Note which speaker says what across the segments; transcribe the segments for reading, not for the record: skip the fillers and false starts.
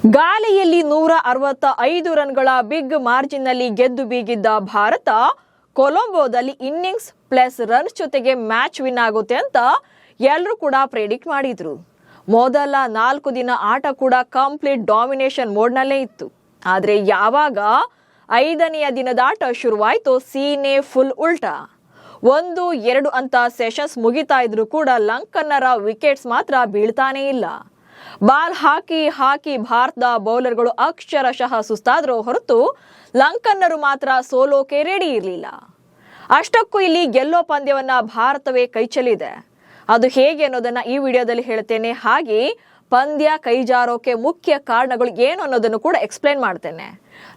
Speaker 1: ಗಾಲೆಯಲ್ಲಿ 165 ರನ್ಗಳ ಬಿಗ್ ಮಾರ್ಜಿನ್ನಲ್ಲಿ ಗೆದ್ದು ಬೀಗಿದ್ದ Bharat ಕೊಲಂಬೋದಲ್ಲಿ innings plus runs ಜೊತೆಗೆ ಮ್ಯಾಚ್ ವಿನ್ ಆಗುತ್ತೆ ಅಂತ ಎಲ್ಲರೂ ಕೂಡ ಪ್ರೆಡಿಕ್ಟ್ ಮಾಡಿದ್ರು. ಮೊದಲ 4 ದಿನ ಆಟ ಕೂಡ ಕಂಪ್ಲೀಟ್ ಡಾಮಿನೇಷನ್ ಮೋಡ್ನಲ್ಲೇ ಇತ್ತು. ಆದರೆ ಯಾವಾಗ 5ನೇ ದಿನದ ಆಟ ಶುರುವಾಯಿತು, ಸೀನೆ ಫುಲ್ ಉಲ್ಟಾ. 1-2 ಅಂತ ಸೆಷನ್ಸ್ ಮುಗಿತಾ ಇದ್ರು ಕೂಡ ಲಂಕನ್ನರ ವಿಕೆಟ್ಸ್ ಮಾತ್ರ ಬೀಳ್ತಾನೇ ಇಲ್ಲ. ಬಾಲ್ ಹಾಕಿ ಭಾರತದ ಬೌಲರ್ಗಳು ಅಕ್ಷರಶಃ ಸುಸ್ತಾದ್ರೂ ಹೊರತು ಲಂಕನ್ನರು ಮಾತ್ರ ಸೋಲೋಕೆ ರೆಡಿ ಇರಲಿಲ್ಲ. ಅಷ್ಟಕ್ಕೂ ಇಲ್ಲಿ ಗೆಲ್ಲೋ ಪಂದ್ಯವನ್ನ ಭಾರತವೇ ಕೈಚೆಲ್ಲಿದೆ. ಅದು ಹೇಗೆ ಅನ್ನೋದನ್ನ ಈ ವಿಡಿಯೋದಲ್ಲಿ ಹೇಳ್ತೇನೆ. ಹಾಗೆ ಪಂದ್ಯ ಕೈಜಾರೋಕೆ ಮುಖ್ಯ ಕಾರಣಗಳು ಏನು ಅನ್ನೋದನ್ನು ಕೂಡ ಎಕ್ಸ್ಪ್ಲೇನ್ ಮಾಡ್ತೇನೆ.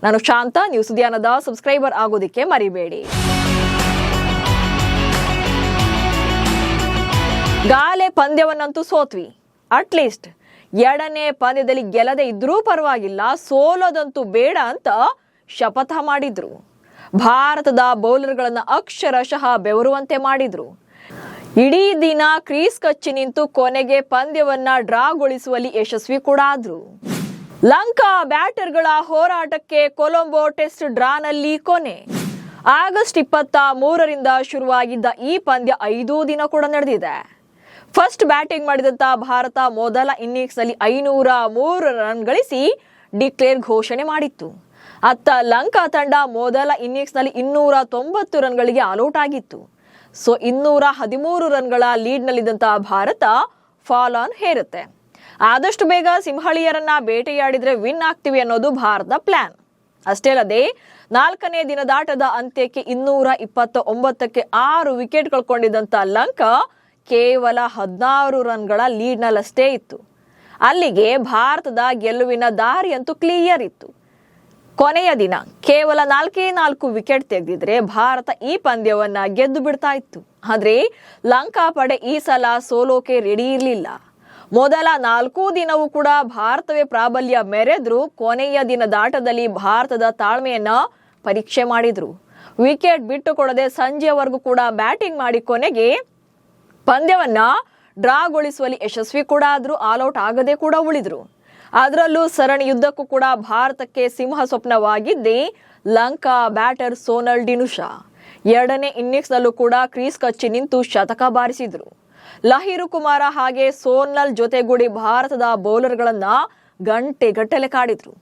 Speaker 1: ನಾನು ಶಾಂತ, ನೀವು ಸುದ್ದಿಯಾನದ ಸಬ್ಸ್ಕ್ರೈಬರ್ ಆಗೋದಿಕ್ಕೆ ಮರಿಬೇಡಿ. ಗಾಲೆ ಪಂದ್ಯವನ್ನಂತೂ ಸೋತ್ವಿ. ಅಟ್ಲೀಸ್ಟ್ 2ನೇ ಪಂದ್ಯದಲ್ಲಿ ಗೆಲ್ಲದೆ ಇದ್ರೂ ಪರವಾಗಿಲ್ಲ, ಸೋಲೋದಂತೂ ಬೇಡ ಅಂತ ಶಪಥ ಮಾಡಿದ್ರು. ಭಾರತದ ಬೌಲರ್ಗಳನ್ನ ಅಕ್ಷರಶಃ ಬೆವರುವಂತೆ ಮಾಡಿದ್ರು. ಇಡೀ ದಿನ ಕ್ರೀಸ್ ಕಚ್ಚಿ ನಿಂತು ಕೊನೆಗೆ ಪಂದ್ಯವನ್ನ ಡ್ರಾಗೊಳಿಸುವಲ್ಲಿ ಯಶಸ್ವಿ ಕೂಡ ಆದ್ರು. ಲಂಕಾ ಬ್ಯಾಟರ್ಗಳ ಹೋರಾಟಕ್ಕೆ ಕೊಲಂಬೋ ಟೆಸ್ಟ್ ಡ್ರಾನಲ್ಲಿ ಕೊನೆ. ಆಗಸ್ಟ್ 23ರಿಂದ ಶುರುವಾಗಿದ್ದ ಈ ಪಂದ್ಯ 5 ದಿನ ಕೂಡ ನಡೆದಿದೆ. ಫಸ್ಟ್ ಬ್ಯಾಟಿಂಗ್ ಮಾಡಿದಂತ ಭಾರತ ಮೊದಲ ಇನ್ನಿಂಗ್ಸ್ ನಲ್ಲಿ 503 ರನ್ ಗಳಿಸಿ ಡಿಕ್ಲೇರ್ ಘೋಷಣೆ ಮಾಡಿತ್ತು. ಅತ್ತ ಲಂಕಾ ತಂಡ ಮೊದಲ ಇನ್ನಿಂಗ್ಸ್ ನಲ್ಲಿ 290 ರನ್ಗಳಿಗೆ ಆಲ್ಔಟ್ ಆಗಿತ್ತು. ಸೊ 213 ರನ್ಗಳ ಲೀಡ್ ನಲ್ಲಿದ್ದಂತಹ ಭಾರತ ಫಾಲ್ ಆನ್ ಹೇರುತ್ತೆ. ಆದಷ್ಟು ಬೇಗ ಸಿಂಹಳಿಯರನ್ನ ಬೇಟೆಯಾಡಿದ್ರೆ ವಿನ್ ಆಗ್ತೀವಿ ಅನ್ನೋದು ಭಾರತದ ಪ್ಲಾನ್. ಅಷ್ಟೇ ಅಲ್ಲದೆ 4ನೇ ದಿನದಾಟದ ಅಂತ್ಯಕ್ಕೆ 229ಕ್ಕೆ 6 ವಿಕೆಟ್ ಕಳ್ಕೊಂಡಿದ್ದಂತ ಲಂಕಾ ಕೇವಲ 16 ರನ್ಗಳ ಲೀಡ್ನಲ್ಲಷ್ಟೇ ಇತ್ತು. ಅಲ್ಲಿಗೆ ಭಾರತದ ಗೆಲುವಿನ ದಾರಿ ಅಂತೂ ಕ್ಲಿಯರ್ ಇತ್ತು. ಕೊನೆಯ ದಿನ ಕೇವಲ 4 ವಿಕೆಟ್ ತೆಗೆದಿದ್ರೆ ಭಾರತ ಈ ಪಂದ್ಯವನ್ನ ಗೆದ್ದು ಬಿಡ್ತಾ ಇತ್ತು. ಆದ್ರೆ ಲಂಕಾ ಪಡೆ ಈ ಸಲ ಸೋಲೋಕೆ ರೆಡಿ ಇರಲಿಲ್ಲ. ಮೊದಲ 4 ದಿನವೂ ಕೂಡ ಭಾರತವೇ ಪ್ರಾಬಲ್ಯ ಮೆರೆದ್ರು. ಕೊನೆಯ ದಿನದಾಟದಲ್ಲಿ ಭಾರತದ ತಾಳ್ಮೆಯನ್ನ ಪರೀಕ್ಷೆ ಮಾಡಿದ್ರು. ವಿಕೆಟ್ ಬಿಟ್ಟು ಕೊಡದೆ ಸಂಜೆವರೆಗೂ ಕೂಡ ಬ್ಯಾಟಿಂಗ್ ಮಾಡಿ ಕೊನೆಗೆ ಪಂದ್ಯವನ್ನ ಡ್ರಾಗೊಳಿಸುವಲ್ಲಿ ಯಶಸ್ವಿ ಕೂಡ ಆದ್ರು. ಆಲ್ಔಟ್ ಆಗದೆ ಕೂಡ ಉಳಿದ್ರು. ಅದರಲ್ಲೂ ಸರಣಿಯುದ್ದಕ್ಕೂ ಕೂಡ ಭಾರತಕ್ಕೆ ಸಿಂಹ ಸ್ವಪ್ನವಾಗಿದ್ದೇ ಲಂಕಾ ಬ್ಯಾಟರ್ ಸೋನಲ್ ಡಿನುಶಾ. 2ನೇ ಇನ್ನಿಂಗ್ಸ್ ನಲ್ಲೂ ಕೂಡ ಕ್ರೀಸ್ ಕಚ್ಚಿ ನಿಂತು ಶತಕ ಬಾರಿಸಿದ್ರು. ಲಹಿರು ಕುಮಾರ ಹಾಗೆ ಸೋನಲ್ ಜೊತೆಗೂಡಿ ಭಾರತದ ಬೌಲರ್ಗಳನ್ನ ಗಂಟೆಗಟ್ಟಲೆ ಕಾಡಿದ್ರು.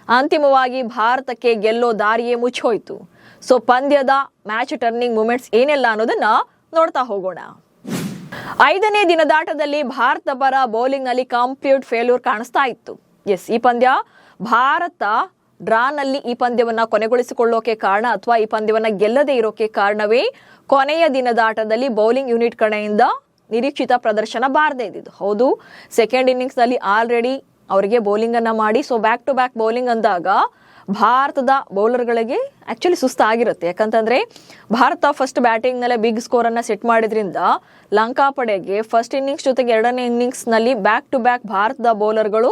Speaker 1: ಅಂತಿಮವಾಗಿ ಭಾರತಕ್ಕೆ ಗೆಲ್ಲೋ ದಾರಿಯೇ ಮುಚ್ಚೋಯ್ತು. ಸೊ ಪಂದ್ಯದ ಮ್ಯಾಚ್ ಟರ್ನಿಂಗ್ ಮೂಮೆಂಟ್ಸ್ ಏನೆಲ್ಲ ಅನ್ನೋದನ್ನ ನೋಡ್ತಾ ಹೋಗೋಣ. 5ನೇ ದಿನದಾಟದಲ್ಲಿ ಭಾರತ ಪರ ಬೌಲಿಂಗ್ ನಲ್ಲಿ ಕಂಪ್ಲೀಟ್ ಫೇಲ್ಯೂರ್ ಕಾಣಿಸ್ತಾ ಇತ್ತು. ಈ ಪಂದ್ಯ ಭಾರತ ಡ್ರಾನಲ್ಲಿ ಈ ಪಂದ್ಯವನ್ನ ಕೊನೆಗೊಳಿಸಿಕೊಳ್ಳೋಕೆ ಕಾರಣ ಅಥವಾ ಈ ಪಂದ್ಯವನ್ನ ಗೆಲ್ಲದೆ ಇರೋಕೆ ಕಾರಣವೇ ಕೊನೆಯ ದಿನದಾಟದಲ್ಲಿ ಬೌಲಿಂಗ್ ಯೂನಿಟ್ ಕಡೆಯಿಂದ ನಿರೀಕ್ಷಿತ ಪ್ರದರ್ಶನ ಬಾರದೇ ಇದ್ದಿದ್ದು. ಹೌದು, ಸೆಕೆಂಡ್ ಇನ್ನಿಂಗ್ಸ್ ನಲ್ಲಿ ಆಲ್ರೆಡಿ ಅವರಿಗೆ ಬೌಲಿಂಗ್ ಅನ್ನ ಮಾಡಿ, so back to back bowling ಅಂದಾಗ ಭಾರತದ ಬೌಲರ್ಗಳಿಗೆ ಆಕ್ಚುಲಿ ಸುಸ್ತಾಗಿರುತ್ತೆ. ಯಾಕಂತಂದ್ರೆ ಭಾರತ ಫಸ್ಟ್ ಬ್ಯಾಟಿಂಗ್ ನಲ್ಲೇ ಬಿಗ್ ಸ್ಕೋರ್ ಅನ್ನ ಸೆಟ್ ಮಾಡಿದ್ರಿಂದ ಲಂಕಾ ಪಡೆಗೆ ಫಸ್ಟ್ ಇನ್ನಿಂಗ್ಸ್ ಜೊತೆಗೆ 2ನೇ ಇನ್ನಿಂಗ್ಸ್ ನಲ್ಲಿ ಬ್ಯಾಕ್ ಟು ಬ್ಯಾಕ್ ಭಾರತದ ಬೌಲರ್ಗಳು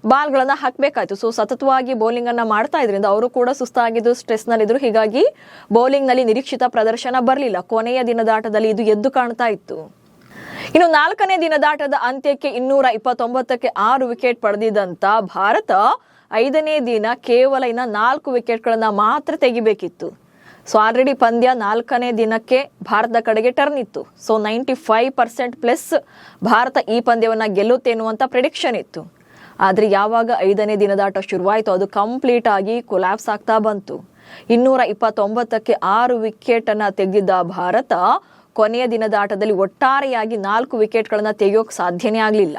Speaker 1: ಬಾಲ್ಗಳನ್ನ ಹಾಕಬೇಕಾಯ್ತು. ಸೊ ಸತತವಾಗಿ ಬೌಲಿಂಗ್ ಅನ್ನ ಮಾಡ್ತಾ ಇದ್ರಿಂದ ಅವರು ಕೂಡ ಸುಸ್ತಾಗಿದ್ದು, ಸ್ಟ್ರೆಸ್ ನಲ್ಲಿದ್ರು. ಹೀಗಾಗಿ ಬೌಲಿಂಗ್ ನಲ್ಲಿ ನಿರೀಕ್ಷಿತ ಪ್ರದರ್ಶನ ಬರಲಿಲ್ಲ. ಕೊನೆಯ ದಿನದಾಟದಲ್ಲಿ ಇದು ಎದ್ದು ಕಾಣ್ತಾ ಇತ್ತು. ಇನ್ನು 4ನೇ ದಿನದಾಟದ ಅಂತ್ಯಕ್ಕೆ 229ಕ್ಕೆ 6 ವಿಕೆಟ್ ಪಡೆದಿದ್ದಂತ ಭಾರತ 5ನೇ ದಿನ ಕೇವಲ 4 ವಿಕೆಟ್ಗಳನ್ನ ಮಾತ್ರ ತೆಗಿಬೇಕಿತ್ತು. ಸೊ ಆಲ್ರೆಡಿ ಪಂದ್ಯ 4ನೇ ದಿನಕ್ಕೆ ಭಾರತದ ಕಡೆಗೆ ಟರ್ನ್ ಇತ್ತು. ಸೊ 95% ಪ್ಲಸ್ ಭಾರತ ಈ ಪಂದ್ಯವನ್ನ ಗೆಲ್ಲುತ್ತೆ ಎನ್ನುವಂತ ಪ್ರೆಡಿಕ್ಷನ್ ಇತ್ತು. ಆದ್ರೆ ಯಾವಾಗ 5ನೇ ದಿನದಾಟ ಶುರುವಾಯಿತು, ಅದು ಕಂಪ್ಲೀಟ್ ಆಗಿ ಕೊಲ್ಯಾಪ್ಸ್ ಆಗ್ತಾ ಬಂತು. 229ಕ್ಕೆ 6 ವಿಕೆಟ್ ಅನ್ನ ತೆಗೆದಿದ್ದ ಭಾರತ ಕೊನೆಯ ದಿನದಾಟದಲ್ಲಿ ಒಟ್ಟಾರೆಯಾಗಿ 4 ವಿಕೆಟ್ಗಳನ್ನ ತೆಗೆಯೋಕೆ ಸಾಧ್ಯನೇ ಆಗ್ಲಿಲ್ಲ.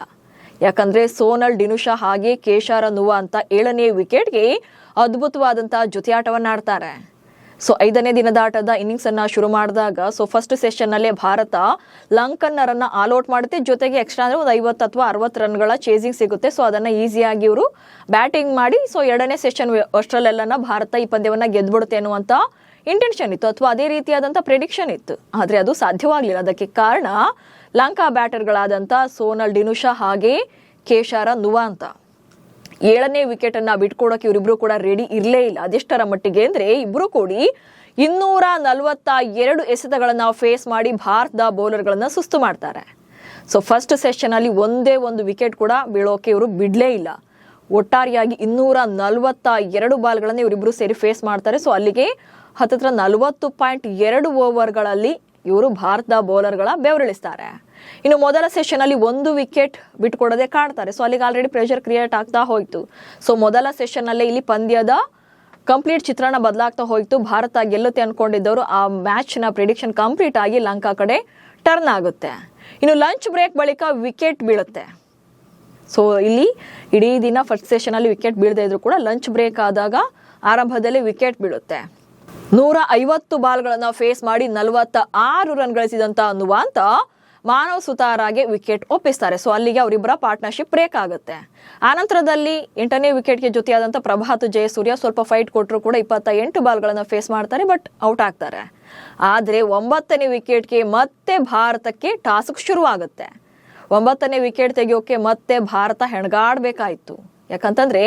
Speaker 1: ಯಾಕಂದ್ರೆ ಸೋನಲ್ ಡಿನುಶಾ ಹಾಗೆ ಕೇಶಾರ ನುವಾ ಅಂತ 7ನೇ ವಿಕೆಟ್ಗೆ ಅದ್ಭುತವಾದಂತಹ ಜೊತೆಯಾಟವನ್ನ ಆಡ್ತಾರೆ. ಸೊ 5ನೇ ದಿನದಾಟದ ಇನ್ನಿಂಗ್ಸ್ ಅನ್ನ ಶುರು ಮಾಡಿದಾಗ ಫಸ್ಟ್ ಸೆಷನ್ ನಲ್ಲೇ ಭಾರತ ಲಂಕನ್ನರನ್ನ ಆಲ್ಔಟ್ ಮಾಡುತ್ತೆ. ಜೊತೆಗೆ ಎಕ್ಸ್ಟ್ರಾ ಅಂದ್ರೆ ಒಂದು 50 ಅಥವಾ 60 ರನ್ಗಳ ಚೇಸಿಂಗ್ ಸಿಗುತ್ತೆ. ಸೊ ಅದನ್ನ ಈಸಿಯಾಗಿ ಇವರು ಬ್ಯಾಟಿಂಗ್ ಮಾಡಿ 2ನೇ ಸೆಷನ್ ಅಷ್ಟರಲ್ಲೆಲ್ಲ ಭಾರತ ಈ ಪಂದ್ಯವನ್ನ ಗೆದ್ಬಿಡುತ್ತೆ ಅನ್ನುವಂತ ಇಂಟೆನ್ಷನ್ ಇತ್ತು, ಅಥವಾ ಅದೇ ರೀತಿಯಾದಂಥ ಪ್ರೆಡಿಕ್ಷನ್ ಇತ್ತು. ಆದರೆ ಅದು ಸಾಧ್ಯವಾಗಲಿಲ್ಲ. ಅದಕ್ಕೆ ಕಾರಣ ಲಂಕಾ ಬ್ಯಾಟರ್ಗಳಾದಂಥ ಸೋನಲ್ ಡಿನುಶಾ ಹಾಗೆ ಕೇಶಾರ ನುವಾ ಅಂತ. 7ನೇ ವಿಕೆಟ್ ಅನ್ನ ಬಿಟ್ಕೊಡೋಕೆ ಇವರಿಬ್ರು ಕೂಡ ರೆಡಿ ಇರಲೇ ಇಲ್ಲ. ಅದೆಷ್ಟರ ಮಟ್ಟಿಗೆ ಅಂದ್ರೆ ಇಬ್ರು ಕೂಡಿ 242 ಎಸೆತಗಳನ್ನ ಫೇಸ್ ಮಾಡಿ ಭಾರತದ ಬೌಲರ್ಗಳನ್ನ ಸುಸ್ತು ಮಾಡ್ತಾರೆ. ಸೊ ಫಸ್ಟ್ ಸೆಷನ್ ಅಲ್ಲಿ ಒಂದೇ ಒಂದು ವಿಕೆಟ್ ಕೂಡ ಬೀಳೋಕೆ ಇವರು ಬಿಡ್ಲೇ ಇಲ್ಲ. ಒಟ್ಟಾರೆಯಾಗಿ 242 ಬಾಲ್ಗಳನ್ನು ಇವರಿಬ್ಬರು ಸೇರಿ ಫೇಸ್ ಮಾಡ್ತಾರೆ. ಸೊ ಅಲ್ಲಿಗೆ ಹತ್ತಿರ 40.2 ಓವರ್ಗಳಲ್ಲಿ ಇವರು ಭಾರತದ ಬೌಲರ್ಗಳ ಬೆವರಿಳಿಸ್ತಾರೆ. ಇನ್ನು ಮೊದಲ ಸೆಷನ್ ಅಲ್ಲಿ 1 ವಿಕೆಟ್ ಬಿಟ್ಕೊಡದೆ ಕಾಡ್ತಾರೆ. ಸೊ ಅಲ್ಲಿಗೆ ಆಲ್ರೆಡಿ ಪ್ರೆಷರ್ ಕ್ರಿಯೇಟ್ ಆಗ್ತಾ ಹೋಯ್ತು. ಸೊ ಮೊದಲ ಸೆಷನ್ ಅಲ್ಲೇ ಇಲ್ಲಿ ಪಂದ್ಯದ ಕಂಪ್ಲೀಟ್ ಚಿತ್ರಣ ಬದಲಾಗ್ತಾ ಹೋಯ್ತು. ಭಾರತ ಗೆಲ್ಲುತ್ತೆ ಅನ್ಕೊಂಡಿದ್ದವರು ಆ ಮ್ಯಾಚ್ ನ ಪ್ರಿಡಿಕ್ಷನ್ ಕಂಪ್ಲೀಟ್ ಆಗಿ ಲಂಕಾ ಕಡೆ ಟರ್ನ್ ಆಗುತ್ತೆ. ಇನ್ನು ಲಂಚ್ ಬ್ರೇಕ್ ಬಳಿಕ ವಿಕೆಟ್ ಬೀಳುತ್ತೆ. ಸೊ ಇಲ್ಲಿ ಇಡೀ ದಿನ ಫಸ್ಟ್ ಸೆಷನ್ ಅಲ್ಲಿ ವಿಕೆಟ್ ಬೀಳದೇ ಇದ್ರು ಕೂಡ ಲಂಚ್ ಬ್ರೇಕ್ ಆದಾಗ ಆರಂಭದಲ್ಲಿ ವಿಕೆಟ್ ಬೀಳುತ್ತೆ. 150 ಬಾಲ್ಗಳನ್ನ ಫೇಸ್ ಮಾಡಿ 46 ರನ್ ಗಳಿಸಿದಂತ ನುವಾಂತ ಮಾನವ್ ಸುತಾರಾಗೆ ವಿಕೆಟ್ ಒಪ್ಪಿಸ್ತಾರೆ. ಸೊ ಅಲ್ಲಿಗೆ ಅವರಿಬ್ಬರ ಪಾರ್ಟ್ನರ್ಶಿಪ್ ಬ್ರೇಕ್ ಆಗುತ್ತೆ. ಆನಂತರದಲ್ಲಿ 8ನೇ ವಿಕೆಟ್ಗೆ ಜೊತೆಯಾದಂಥ ಪ್ರಭಾತ್ ಜಯಸೂರ್ಯ ಸ್ವಲ್ಪ ಫೈಟ್ ಕೊಟ್ಟರು ಕೂಡ 28 ಬಾಲ್ಗಳನ್ನ ಫೇಸ್ ಮಾಡ್ತಾರೆ, ಬಟ್ ಔಟ್ ಆಗ್ತಾರೆ. ಆದರೆ 9ನೇ ವಿಕೆಟ್ಗೆ ಮತ್ತೆ ಭಾರತಕ್ಕೆ ಟಾಸ್ಕ್ ಶುರುವಾಗುತ್ತೆ. 9ನೇ ವಿಕೆಟ್ ತೆಗೆಯೋಕೆ ಮತ್ತೆ ಭಾರತ ಹೆಣಗಾಡ್ಬೇಕಾಯ್ತು. ಯಾಕಂತಂದ್ರೆ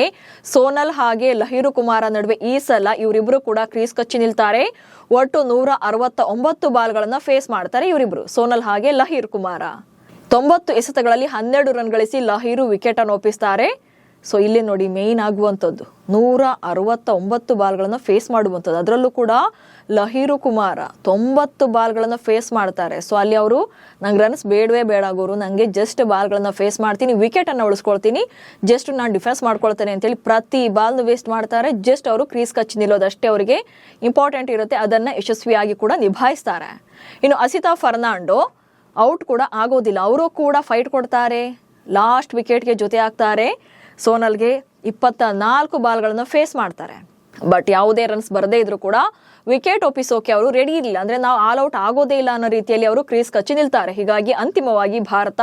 Speaker 1: ಸೋನಲ್ ಹಾಗೆ ಲಹಿರು ಕುಮಾರ ನಡುವೆ ಈ ಸಲ ಇವರಿಬ್ರು ಕೂಡ ಕ್ರೀಸ್ ಕಚ್ಚಿ ನಿಲ್ತಾರೆ. ಒಟ್ಟು 169 ಬಾಲ್ಗಳನ್ನ ಫೇಸ್ ಮಾಡ್ತಾರೆ ಇವರಿಬ್ರು, ಸೋನಲ್ ಹಾಗೆ ಲಹಿರು ಕುಮಾರ. 90 ಎಸೆತಗಳಲ್ಲಿ 12 ರನ್ ಗಳಿಸಿ ಲಹಿರು ವಿಕೆಟ್ ಅನ್ನು ಒಪ್ಪಿಸ್ತಾರೆ. ಸೊ ಇಲ್ಲಿ ನೋಡಿ ಮೇನ್ ಆಗುವಂಥದ್ದು 169 ಬಾಲ್ಗಳನ್ನ ಫೇಸ್ ಮಾಡುವಂಥದ್ದು. ಅದರಲ್ಲೂ ಕೂಡ ಲಹಿರು ಕುಮಾರ 90 ಬಾಲ್ಗಳನ್ನ ಫೇಸ್ ಮಾಡ್ತಾರೆ. ಸೊ ಅಲ್ಲಿ ಅವರು ನಂಗೆ ರನ್ಸ್ ಬೇಡವೇ ಬೇಡ ಗುರು, ನನಗೆ ಜಸ್ಟ್ ಬಾಲ್ಗಳನ್ನ ಫೇಸ್ ಮಾಡ್ತೀನಿ, ವಿಕೆಟ್ ಅನ್ನು ಉಳಿಸ್ಕೊಳ್ತೀನಿ, ಜಸ್ಟ್ ನಾನು ಡಿಫೆನ್ಸ್ ಮಾಡ್ಕೊಳ್ತೇನೆ ಅಂತೇಳಿ ಪ್ರತಿ ಬಾಲ್ನ ವೇಸ್ಟ್ ಮಾಡ್ತಾರೆ. ಜಸ್ಟ್ ಅವರು ಕ್ರೀಸ್ ಕಚ್ಚಿ ನಿಲ್ಲೋದಷ್ಟೇ ಅವರಿಗೆ ಇಂಪಾರ್ಟೆಂಟ್ ಇರುತ್ತೆ. ಅದನ್ನ ಯಶಸ್ವಿಯಾಗಿ ಕೂಡ ನಿಭಾಯಿಸ್ತಾರೆ. ಇನ್ನು ಅಸಿತಾ ಫರ್ನಾಂಡೋ ಔಟ್ ಕೂಡ ಆಗೋದಿಲ್ಲ, ಅವರು ಕೂಡ ಫೈಟ್ ಕೊಡ್ತಾರೆ, ಲಾಸ್ಟ್ ವಿಕೆಟ್ಗೆ ಜೊತೆ ಆಗ್ತಾರೆ. ಸೋನಲ್ಗೆ 24 ಬಾಲ್ಗಳನ್ನ ಫೇಸ್ ಮಾಡ್ತಾರೆ. ಬಟ್ ಯಾವುದೇ ರನ್ಸ್ ಬರದೇ ಇದ್ರು ಕೂಡ ವಿಕೆಟ್ ಒಪ್ಪಿಸೋಕೆ ಅವರು ರೆಡಿ ಇರಲಿಲ್ಲ. ಅಂದ್ರೆ ನಾವು ಆಲ್ ಔಟ್ ಆಗೋದೇ ಇಲ್ಲ ಅನ್ನೋ ರೀತಿಯಲ್ಲಿ ಅವರು ಕ್ರೀಸ್ ಕಚ್ಚಿ ನಿಲ್ತಾರೆ. ಹೀಗಾಗಿ ಅಂತಿಮವಾಗಿ ಭಾರತ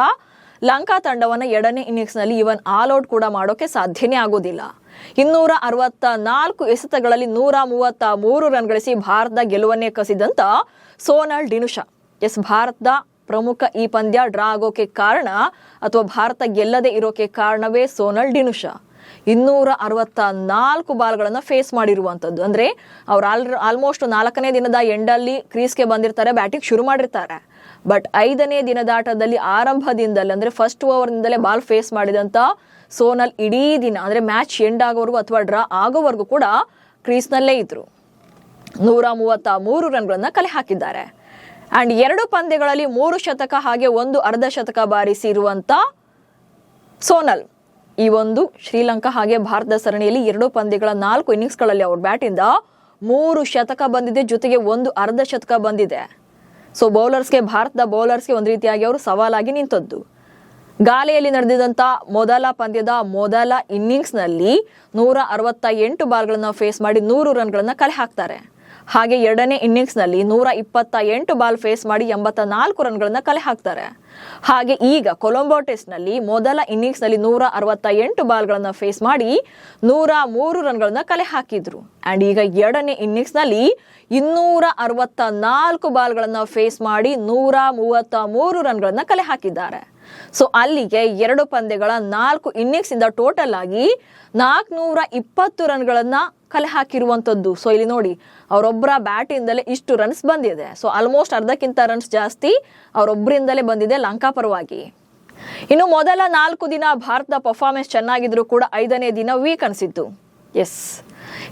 Speaker 1: ಲಂಕಾ ತಂಡವನ್ನ 2ನೇ ಇನ್ನಿಂಗ್ಸ್ ನಲ್ಲಿ ಇವನ್ ಆಲ್ ಔಟ್ ಕೂಡ ಮಾಡೋಕೆ ಸಾಧ್ಯನೇ ಆಗೋದಿಲ್ಲ. 264 ಎಸೆತಗಳಲ್ಲಿ 133 ರನ್ ಗಳಿಸಿ ಭಾರತದ ಗೆಲುವನ್ನೇ ಕಸಿದಂತ ಸೋನಲ್ ಡಿನುಷಾ. ಭಾರತದ ಪ್ರಮುಖ ಈ ಪಂದ್ಯ ಡ್ರಾ ಆಗೋಕೆ ಕಾರಣ ಅಥವಾ ಭಾರತ ಗೆಲ್ಲದೆ ಇರೋಕೆ ಕಾರಣವೇ ಸೋನಲ್ ಡಿನುಷಾ. 264 ಬಾಲ್ಗಳನ್ನ ಫೇಸ್ ಮಾಡಿರುವಂತದ್ದು. ಅಂದ್ರೆ ಅವ್ರು ಆಲ್ಮೋಸ್ಟ್ 4ನೇ ದಿನದ ಎಂಡಲ್ಲಿ ಕ್ರೀಸ್ಗೆ ಬಂದಿರ್ತಾರೆ, ಬ್ಯಾಟಿಂಗ್ ಶುರು ಮಾಡಿರ್ತಾರೆ. ಬಟ್ 5ನೇ ದಿನದಾಟದಲ್ಲಿ ಆರಂಭದಿಂದಲೇ ಅಂದ್ರೆ ಫಸ್ಟ್ ಓವರ್ನಿಂದಲೇ ಬಾಲ್ ಫೇಸ್ ಮಾಡಿದಂತ ಸೋನಲ್ ಇಡೀ ದಿನ ಅಂದ್ರೆ ಮ್ಯಾಚ್ ಎಂಡ್ ಆಗೋವರೆಗೂ ಅಥವಾ ಡ್ರಾ ಆಗೋವರೆಗೂ ಕೂಡ ಕ್ರೀಸ್ನಲ್ಲೇ ಇದ್ರು. 133 ರನ್ಗಳನ್ನ ಕಲೆ ಹಾಕಿದ್ದಾರೆ. ಅಂಡ್ 2 ಪಂದ್ಯಗಳಲ್ಲಿ 3 ಶತಕ ಹಾಗೆ 1 ಅರ್ಧ ಶತಕ ಬಾರಿಸಿರುವಂತ ಸೋನಲ್ ಈ ಒಂದು ಶ್ರೀಲಂಕಾ ಹಾಗೆ ಭಾರತದ ಸರಣಿಯಲ್ಲಿ 2 ಪಂದ್ಯಗಳ 4 ಇನ್ನಿಂಗ್ಸ್ಗಳಲ್ಲಿ ಅವ್ರ ಬ್ಯಾಟಿಂದ 3 ಶತಕ ಬಂದಿದೆ, ಜೊತೆಗೆ 1 ಅರ್ಧ ಶತಕ ಬಂದಿದೆ. ಸೊ ಭಾರತದ ಬೌಲರ್ಸ್ಗೆ ಒಂದು ರೀತಿಯಾಗಿ ಅವರು ಸವಾಲಾಗಿ ನಿಂತದ್ದು. ಗಾಲೆಯಲ್ಲಿ ನಡೆದಿದ್ದಂತ ಮೊದಲ ಪಂದ್ಯದ ಮೊದಲ ಇನ್ನಿಂಗ್ಸ್ ನಲ್ಲಿ 168 ಬಾಲ್ಗಳನ್ನ ಫೇಸ್ ಮಾಡಿ 100 ರನ್ಗಳನ್ನ ಕಲೆ ಹಾಕ್ತಾರೆ. ಹಾಗೆ 2ನೇ ಇನ್ನಿಂಗ್ಸ್ ನಲ್ಲಿ 128 ಬಾಲ್ ಫೇಸ್ ಮಾಡಿ 84 ರನ್ಗಳನ್ನ ಕಲೆ ಹಾಕ್ತಾರೆ. ಹಾಗೆ ಈಗ ಕೊಲಂಬೋ ಟೆಸ್ಟ್ ನಲ್ಲಿ ಮೊದಲ ಇನ್ನಿಂಗ್ಸ್ ನಲ್ಲಿ 168 ಬಾಲ್ಗಳನ್ನ ಫೇಸ್ ಮಾಡಿ 103 ರನ್ಗಳನ್ನ ಕಲೆ ಹಾಕಿದ್ರು. ಅಂಡ್ ಈಗ 2ನೇ ಇನ್ನಿಂಗ್ಸ್ ನಲ್ಲಿ 264 ಬಾಲ್ಗಳನ್ನ ಫೇಸ್ ಮಾಡಿ 133 ರನ್ಗಳನ್ನ ಕಲೆ ಹಾಕಿದ್ದಾರೆ. ಸೊ ಅಲ್ಲಿಗೆ 2 ಪಂದ್ಯಗಳ 4 ಇನ್ನಿಂಗ್ಸ್ ಇಂದ ಟೋಟಲ್ ಆಗಿ 420 ರನ್ಗಳನ್ನ ಕಲೆ ಹಾಕಿರುವಂತದ್ದು. ಸೊ ಇಲ್ಲಿ ನೋಡಿ ಅವರೊಬ್ಬರ ಬ್ಯಾಟ್ ಇಂದಲೇ ಇಷ್ಟು ರನ್ಸ್ ಬಂದಿದೆ. ಸೊ ಆಲ್ಮೋಸ್ಟ್ ಅರ್ಧಕ್ಕಿಂತ ರನ್ಸ್ ಜಾಸ್ತಿ ಅವರೊಬ್ಬರಿಂದಲೇ ಬಂದಿದೆ ಲಂಕಾ ಪರವಾಗಿ. ಇನ್ನು ಮೊದಲ 4 ದಿನ ಭಾರತದ ಪರ್ಫಾರ್ಮೆನ್ಸ್ ಚೆನ್ನಾಗಿದ್ರು ಕೂಡ 5ನೇ ದಿನ ವೀಕ್ ಅನಿಸಿತ್ತು. ಎಸ್,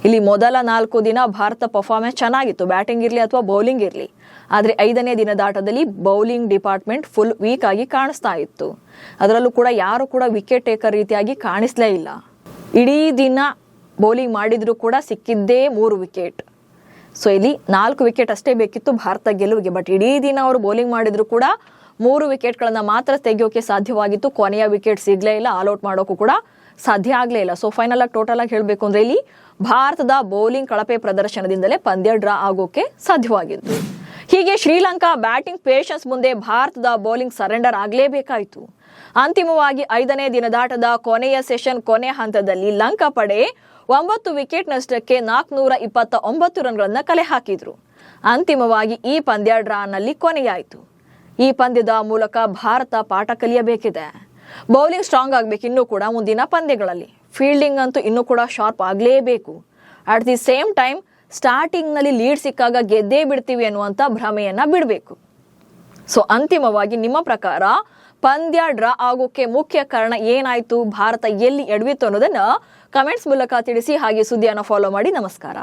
Speaker 1: ಇಲ್ಲಿ ಮೊದಲ 4 ದಿನ ಭಾರತ ಪರ್ಫಾರ್ಮೆನ್ಸ್ ಚೆನ್ನಾಗಿತ್ತು, ಬ್ಯಾಟಿಂಗ್ ಇರಲಿ ಅಥವಾ ಬೌಲಿಂಗ್ ಇರಲಿ. ಆದರೆ 5ನೇ ದಿನದಾಟದಲ್ಲಿ ಬೌಲಿಂಗ್ ಡಿಪಾರ್ಟ್ಮೆಂಟ್ ಫುಲ್ ವೀಕ್ ಆಗಿ ಕಾಣಿಸ್ತಾ ಇತ್ತು. ಅದರಲ್ಲೂ ಕೂಡ ಯಾರು ಕೂಡ ವಿಕೆಟ್ ಟೇಕರ್ ರೀತಿಯಾಗಿ ಕಾಣಿಸ್ಲೇ ಇಲ್ಲ. ಇಡೀ ದಿನ ಬೌಲಿಂಗ್ ಮಾಡಿದ್ರು ಕೂಡ ಸಿಕ್ಕಿದ್ದೇ 3 ವಿಕೆಟ್. ಸೊ ಇಲ್ಲಿ 4 ವಿಕೆಟ್ ಅಷ್ಟೇ ಬೇಕಿತ್ತು ಭಾರತ ಗೆಲುವಿಗೆ. ಬಟ್ ಇಡೀ ದಿನ ಅವರು ಬೌಲಿಂಗ್ ಮಾಡಿದ್ರು ಕೂಡ 3 ವಿಕೆಟ್ಗಳನ್ನ ಮಾತ್ರ ತೆಗೆಯೋಕೆ ಸಾಧ್ಯವಾಗಿತ್ತು. ಕೊನೆಯ ವಿಕೆಟ್ ಸಿಗ್ಲೇ ಇಲ್ಲ, ಆಲ್ ಔಟ್ ಮಾಡೋಕ್ಕೂ ಕೂಡ ಸಾಧ್ಯ ಆಗ್ಲೇ ಇಲ್ಲ. ಸೊ ಫೈನಲ್ ಆಗಿ ಟೋಟಲ್ ಆಗಿ ಹೇಳ್ಬೇಕು ಅಂದ್ರೆ ಇಲ್ಲಿ ಭಾರತದ ಬೌಲಿಂಗ್ ಕಳಪೆ ಪ್ರದರ್ಶನದಿಂದಲೇ ಪಂದ್ಯ ಡ್ರಾ ಆಗೋಕೆ ಸಾಧ್ಯವಾಗಿತ್ತು. ಹೀಗೆ ಶ್ರೀಲಂಕಾ ಬ್ಯಾಟಿಂಗ್ ಪೇಷನ್ಸ್ ಮುಂದೆ ಭಾರತದ ಬೌಲಿಂಗ್ ಸರೆಂಡರ್ ಆಗಲೇಬೇಕಾಯಿತು. ಅಂತಿಮವಾಗಿ 5ನೇ ದಿನದಾಟದ ಕೊನೆಯ ಸೆಷನ್ ಕೊನೆ ಹಂತದಲ್ಲಿ ಲಂಕಾ ಪಡೆ 9 ವಿಕೆಟ್ ನಷ್ಟಕ್ಕೆ 429 ರನ್ಗಳನ್ನ ಕಲೆ ಹಾಕಿದ್ರು. ಅಂತಿಮವಾಗಿ ಈ ಪಂದ್ಯ ಡ್ರಾನಲ್ಲಿ ಕೊನೆಯಾಯಿತು. ಈ ಪಂದ್ಯದ ಮೂಲಕ ಭಾರತ ಪಾಠ ಕಲಿಯಬೇಕಿದೆ. ಬೌಲಿಂಗ್ ಸ್ಟ್ರಾಂಗ್ ಆಗಬೇಕು ಇನ್ನೂ ಕೂಡ ಮುಂದಿನ ಪಂದ್ಯಗಳಲ್ಲಿ. ಫೀಲ್ಡಿಂಗ್ ಅಂತೂ ಇನ್ನೂ ಕೂಡ ಶಾರ್ಪ್ ಆಗಲೇಬೇಕು. ಅಟ್ ದಿ ಸೇಮ್ ಟೈಮ್ ಸ್ಟಾರ್ಟಿಂಗ್ನಲ್ಲಿ ಲೀಡ್ ಸಿಕ್ಕಾಗ ಗೆದ್ದೇ ಬಿಡ್ತೀವಿ ಅನ್ನುವಂಥ ಭ್ರಮೆಯನ್ನ ಬಿಡಬೇಕು. ಸೊ ಅಂತಿಮವಾಗಿ ನಿಮ್ಮ ಪ್ರಕಾರ ಪಂದ್ಯ ಡ್ರಾ ಆಗೋಕೆ ಮುಖ್ಯ ಕಾರಣ ಏನಾಯ್ತು, ಭಾರತ ಎಲ್ಲಿ ಎಡವಿತ್ತು ಅನ್ನೋದನ್ನ ಕಮೆಂಟ್ಸ್ ಮೂಲಕ ತಿಳಿಸಿ. ಹಾಗೆ ಸುದ್ದಿಯನ್ನು ಫಾಲೋ ಮಾಡಿ. ನಮಸ್ಕಾರ.